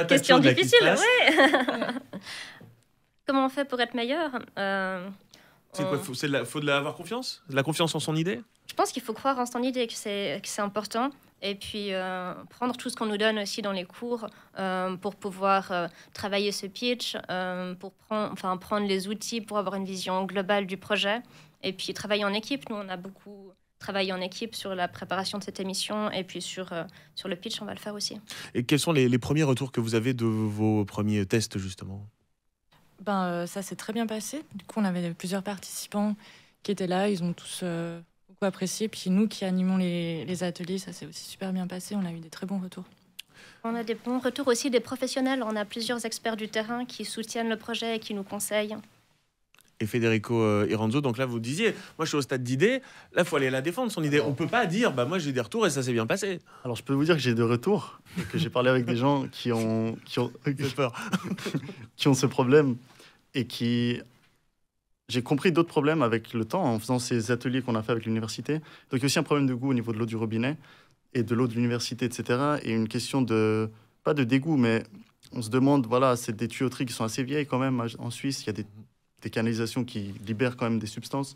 Question difficile, oui. Comment on fait pour être meilleur? C'est quoi? Faut avoir confiance? La confiance en son idée? Je pense qu'il faut croire en son idée, que c'est important. Et puis prendre tout ce qu'on nous donne aussi dans les cours pour pouvoir travailler ce pitch, pour prendre les outils pour avoir une vision globale du projet. Et puis travailler en équipe. Nous, on a beaucoup travaillé en équipe sur la préparation de cette émission. Et puis sur le pitch, on va le faire aussi. Et quels sont les premiers retours que vous avez de vos premiers tests, justement? Ça s'est très bien passé. Du coup, on avait plusieurs participants qui étaient là. Ils ont tous beaucoup apprécié. Puis nous qui animons les ateliers, ça s'est aussi super bien passé. On a eu des très bons retours. On a des bons retours aussi des professionnels. On a plusieurs experts du terrain qui soutiennent le projet et qui nous conseillent. Et Federico Iranzo, donc là, vous disiez, moi je suis au stade d'idée, là, il faut aller la défendre, son idée. On ne peut pas dire, moi j'ai des retours et ça s'est bien passé. Alors je peux vous dire que j'ai des retours, que j'ai parlé avec des gens qui ont peur. qui ont ce problème et qui... J'ai compris d'autres problèmes avec le temps en faisant ces ateliers qu'on a fait avec l'université. Donc il y a aussi un problème de goût au niveau de l'eau du robinet et de l'eau de l'université, etc. Et une question de, pas de dégoût, mais on se demande, voilà, c'est des tuyauteries qui sont assez vieilles quand même. En Suisse, il y a des canalisations qui libèrent quand même des substances.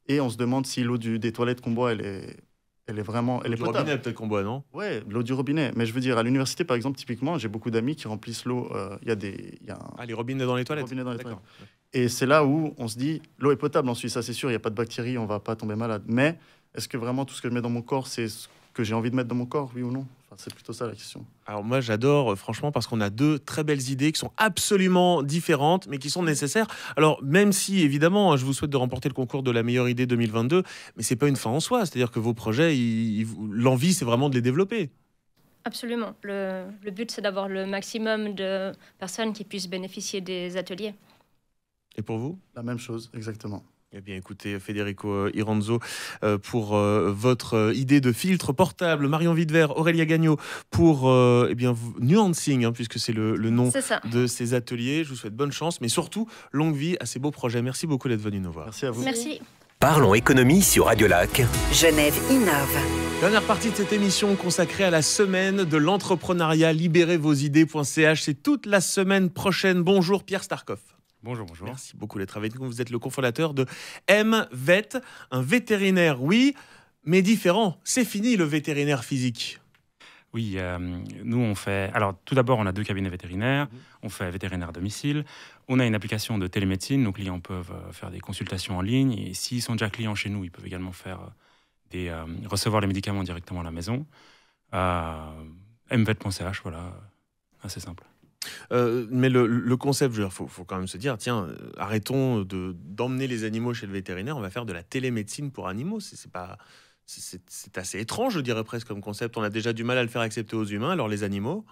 Et on se demande si l'eau des toilettes qu'on boit, elle est vraiment... Elle est potable. Robinet peut-être qu'on boit, non? Ouais, l'eau du robinet. Mais je veux dire, à l'université, par exemple, typiquement, j'ai beaucoup d'amis qui remplissent l'eau. Il y a les robinets dans les toilettes. Et c'est là où on se dit, l'eau est potable en Suisse, ça c'est sûr, il n'y a pas de bactéries, on ne va pas tomber malade. Mais est-ce que vraiment tout ce que je mets dans mon corps, c'est ce que j'ai envie de mettre dans mon corps, oui ou non? C'est plutôt ça la question. Alors moi j'adore franchement parce qu'on a 2 très belles idées qui sont absolument différentes mais qui sont nécessaires. Alors même si évidemment je vous souhaite de remporter le concours de la meilleure idée 2022, mais c'est pas une fin en soi, c'est-à-dire que vos projets, l'envie c'est vraiment de les développer. Absolument. Le but c'est d'avoir le maximum de personnes qui puissent bénéficier des ateliers. Et pour vous? La même chose, exactement. Eh bien, écoutez, Federico Iranzo, pour votre idée de filtre portable, Marion Wittwer, Aurélia Gagnon, pour Nuancing, puisque c'est le nom de ces ateliers. Je vous souhaite bonne chance, mais surtout, longue vie à ces beaux projets. Merci beaucoup d'être venu nous voir. Merci à vous. Merci. Parlons économie sur Radio Lac. Genève innove. Dernière partie de cette émission consacrée à la semaine de l'entrepreneuriat. Libérez-vos-idées.ch. C'est toute la semaine prochaine. Bonjour Pierre Starkov. Bonjour, bonjour. Merci beaucoup d'être avec nous. Vous êtes le cofondateur de MVet, un vétérinaire, oui, mais différent. C'est fini le vétérinaire physique. Oui, nous on fait... Alors tout d'abord, on a 2 cabinets vétérinaires. On fait vétérinaire à domicile. On a une application de télémédecine. Nos clients peuvent faire des consultations en ligne. Et s'ils sont déjà clients chez nous, ils peuvent également faire recevoir les médicaments directement à la maison. mvet.ch, voilà, assez simple. Mais le concept, il faut quand même se dire, tiens, arrêtons d'emmener les animaux chez le vétérinaire, on va faire de la télémédecine pour animaux. C'est pas c'est assez étrange, je dirais presque, comme concept. On a déjà du mal à le faire accepter aux humains, alors les animaux.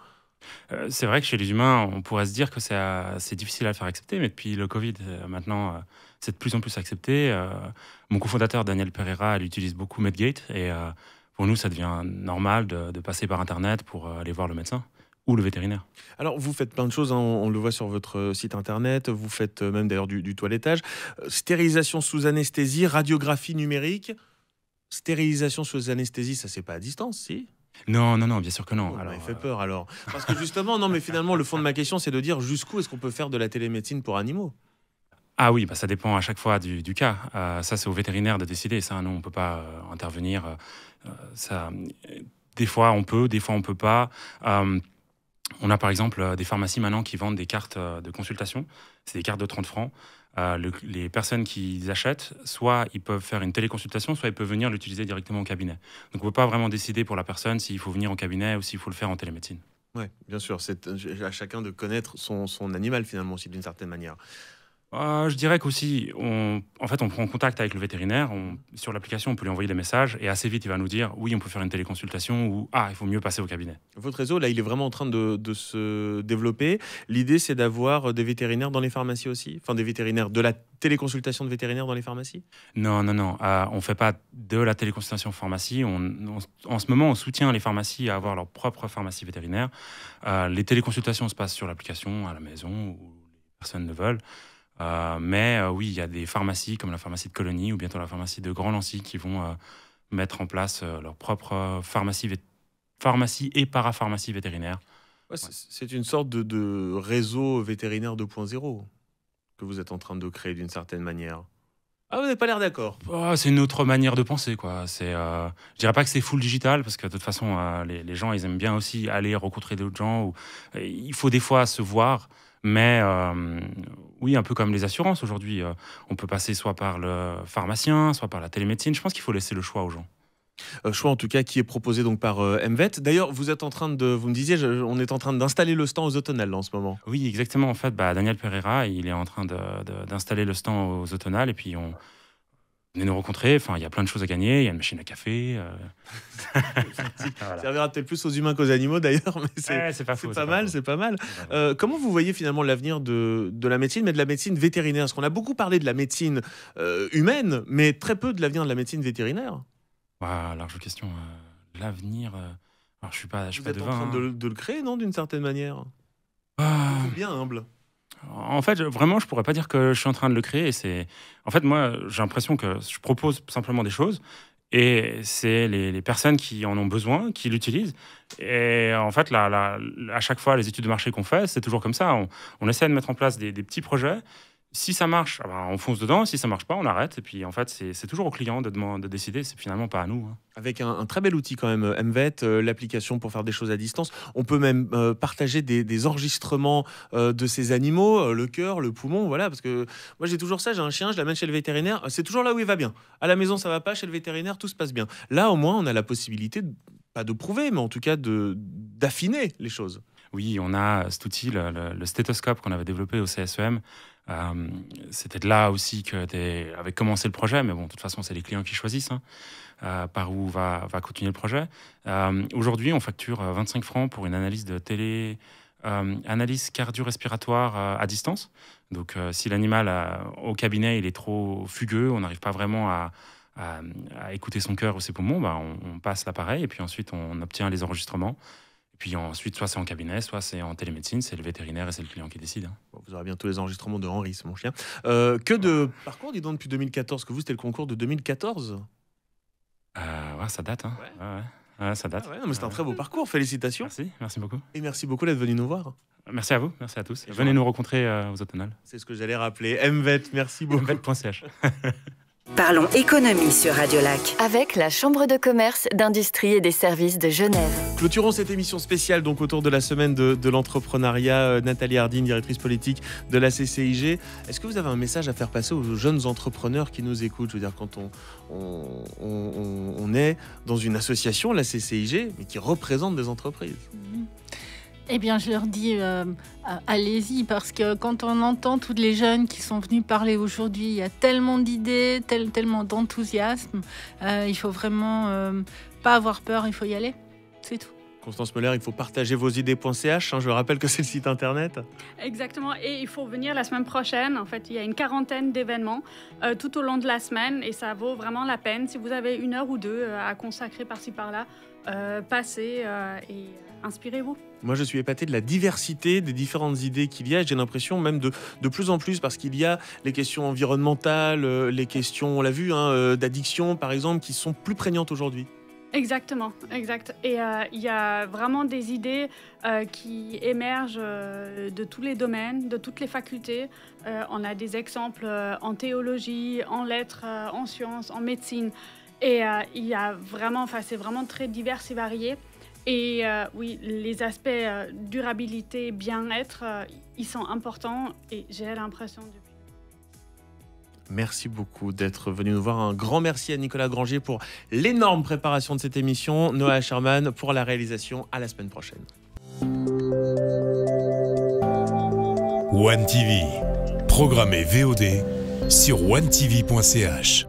C'est vrai que chez les humains, on pourrait se dire que c'est difficile à le faire accepter, mais depuis le Covid, maintenant, c'est de plus en plus accepté. Mon cofondateur, Daniel Pereira, il utilise beaucoup Medgate, et pour nous, ça devient normal de passer par Internet pour aller voir le médecin ou le vétérinaire. Alors, vous faites plein de choses, hein, on le voit sur votre site internet, vous faites même d'ailleurs du toilettage. Stérilisation sous anesthésie, radiographie numérique. Stérilisation sous anesthésie, ça, c'est pas à distance, si ? Non, bien sûr que non. Alors, il fait peur alors. Parce que justement, non, mais finalement, le fond de ma question, c'est de dire jusqu'où est-ce qu'on peut faire de la télémédecine pour animaux ? Ah oui, ça dépend à chaque fois du cas. Ça, c'est au vétérinaire de décider. Ça, nous, on ne peut pas intervenir. Des fois, on peut, des fois, on ne peut pas. On a par exemple des pharmacies maintenant qui vendent des cartes de consultation. C'est des cartes de 30 francs. Les personnes qui les achètent, soit ils peuvent faire une téléconsultation, soit ils peuvent venir l'utiliser directement au cabinet. Donc on ne peut pas vraiment décider pour la personne s'il faut venir au cabinet ou s'il faut le faire en télémédecine. Oui, bien sûr. C'est à chacun de connaître son animal finalement aussi d'une certaine manière. Je dirais qu'aussi, on prend contact avec le vétérinaire. Sur l'application, on peut lui envoyer des messages et assez vite, il va nous dire oui, on peut faire une téléconsultation ou il faut mieux passer au cabinet. Votre réseau, là, il est vraiment en train de se développer. L'idée, c'est d'avoir des vétérinaires dans les pharmacies aussi, enfin des vétérinaires, de la téléconsultation de vétérinaires dans les pharmacies ? Non. On ne fait pas de la téléconsultation en pharmacie. En ce moment, on soutient les pharmacies à avoir leur propre pharmacie vétérinaire. Les téléconsultations se passent sur l'application à la maison où les personnes le veulent. Mais oui, il y a des pharmacies comme la pharmacie de Colonie ou bientôt la pharmacie de Grand-Lancy qui vont mettre en place leur propre pharmacie et parapharmacie vétérinaire. Ouais, c'est une sorte de réseau vétérinaire 2.0 que vous êtes en train de créer d'une certaine manière. Ah, vous n'avez pas l'air d'accord. C'est une autre manière de penser, quoi. Je dirais pas que c'est full digital, parce que de toute façon, les gens, ils aiment bien aussi aller rencontrer d'autres gens. Il faut des fois se voir. Mais oui, un peu comme les assurances aujourd'hui, on peut passer soit par le pharmacien, soit par la télémédecine. Je pense qu'il faut laisser le choix aux gens. Choix en tout cas qui est proposé donc par MVET. D'ailleurs, vous me disiez, on est en train d'installer le stand aux automnales là, en ce moment. Oui, exactement. En fait, Daniel Pereira, il est en train d'installer le stand aux automnales et puis venez nous rencontrer. Enfin, il y a plein de choses à gagner. Il y a une machine à café. Ça servira peut-être plus aux humains qu'aux animaux d'ailleurs, mais c'est pas mal. Comment vous voyez finalement l'avenir de la médecine, mais de la médecine vétérinaire ? Parce qu'on a beaucoup parlé de la médecine humaine, mais très peu de l'avenir de la médecine vétérinaire. Large question. L'avenir. Alors, je suis pas Vous êtes devin, en train de le créer, non, d'une certaine manière. Bien humble. En fait, vraiment, je pourrais pas dire que je suis en train de le créer. En fait, moi, j'ai l'impression que je propose simplement des choses et c'est les personnes qui en ont besoin qui l'utilisent. Et en fait, à chaque fois, les études de marché qu'on fait, c'est toujours comme ça. On essaie de mettre en place des petits projets. Si ça marche, on fonce dedans. Si ça marche pas, on arrête. Et puis, en fait, c'est toujours au client de décider. C'est finalement pas à nous. Avec un très bel outil quand même, MVET, l'application pour faire des choses à distance. On peut même partager des enregistrements de ces animaux, le cœur, le poumon, voilà. Parce que moi, j'ai toujours ça. J'ai un chien, je l'amène chez le vétérinaire. C'est toujours là où il va bien. À la maison, ça va pas. Chez le vétérinaire, tout se passe bien. Là, au moins, on a la possibilité, pas de prouver, mais en tout cas d'affiner les choses. Oui, on a cet outil, le stéthoscope qu'on avait développé au CSEM. C'était de là aussi avait commencé le projet, mais bon, de toute façon, c'est les clients qui choisissent par où va continuer le projet. Aujourd'hui, on facture 25 francs pour une analyse analyse cardio-respiratoire à distance. Donc, si l'animal au cabinet il est trop fugueux, on n'arrive pas vraiment à écouter son cœur ou ses poumons, on passe l'appareil et puis ensuite on obtient les enregistrements. Et puis ensuite, soit c'est en cabinet, soit c'est en télémédecine, c'est le vétérinaire et c'est le client qui décide. Vous aurez bientôt les enregistrements de Henri, c'est mon chien. Que de parcours, dis donc, depuis 2014, que vous, c'était le concours de 2014 ? Ça date. Ouais, ça date. Mais c'est un très beau parcours, félicitations. Merci beaucoup. Et merci beaucoup d'être venu nous voir. Merci à vous, merci à tous. Venez nous rencontrer aux automnales. C'est ce que j'allais rappeler. MVET, merci beaucoup. MVET.ch. Parlons économie sur Radio Lac. Avec la Chambre de commerce, d'industrie et des services de Genève. Clôturons cette émission spéciale donc autour de la semaine de l'entrepreneuriat. Nathalie Harding, directrice politique de la CCIG. Est-ce que vous avez un message à faire passer aux jeunes entrepreneurs qui nous écoutent ? Je veux dire, quand on est dans une association, la CCIG, mais qui représente des entreprises. Eh bien, je leur dis, allez-y, parce que quand on entend tous les jeunes qui sont venus parler aujourd'hui, il y a tellement d'idées, tellement d'enthousiasme. Il faut vraiment pas avoir peur, il faut y aller. C'est tout. Constance Moller, il faut partager vos idées.ch. Je rappelle que c'est le site internet. Exactement. Et il faut venir la semaine prochaine. En fait, il y a une quarantaine d'événements tout au long de la semaine. Et ça vaut vraiment la peine. Si vous avez 1 heure ou 2 à consacrer par-ci par-là, passez et inspirez-vous. Moi, je suis épaté de la diversité des différentes idées qu'il y a. J'ai l'impression même de plus en plus, parce qu'il y a les questions environnementales, les questions, on l'a vu, d'addiction, par exemple, qui sont plus prégnantes aujourd'hui. Exactement, exact. Et il y a vraiment des idées qui émergent de tous les domaines, de toutes les facultés. On a des exemples en théologie, en lettres, en sciences, en médecine. Et il y a vraiment, c'est vraiment très divers et varié. Et oui, les aspects durabilité, bien-être, ils sont importants. Et j'ai l'impression depuis. Merci beaucoup d'être venu nous voir. Un grand merci à Nicolas Granger pour l'énorme préparation de cette émission. Noah Sherman pour la réalisation. À la semaine prochaine. One TV, programmé VOD sur onetv.ch.